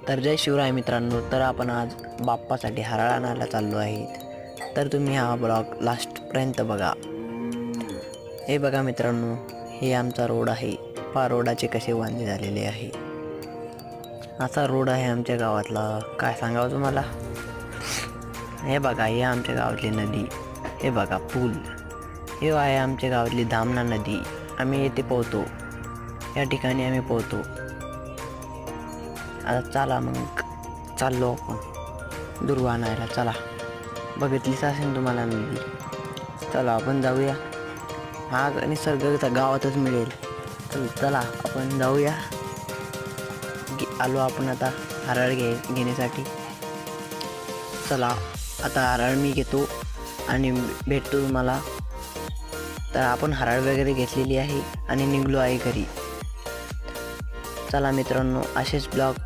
तर जय शिवराय मित्रांनो. तर आपण आज बाप्पासाठी हरळ आणायला चाललो आहे. तर तुम्ही हा ब्लॉग लास्टपर्यंत बघा. हे बघा मित्रांनो, हे आमचा रोड आहे. पहा रोडाचे कसे वांदे झालेले आहे. असा रोड आहे आमच्या गावातला, काय सांगावं तुम्हाला. हे बघा, हे आमच्या गावातली नदी. हे बघा पूल. हे आहे आमच्या गावातली धामणा नदी. आम्ही येथे पोहतो, या ठिकाणी आम्ही पोहतो. आता चला मग, चाललो आपण दुर्वा आणायला. चला, बघितलीच असेल तुम्हाला नदी. चला आपण जाऊया. हा निसर्ग गावातच मिळेल. चला आपण जाऊया. आलो आपण आता हरळ घेण्यासाठी. चला आता हरळ मी घेतो आणि भेटतो तुम्हाला. तर आपण हरळ वगैरे घेतलेली आहे आणि निघलो आहे घरी. चला मित्रांनो, असेच ब्लॉग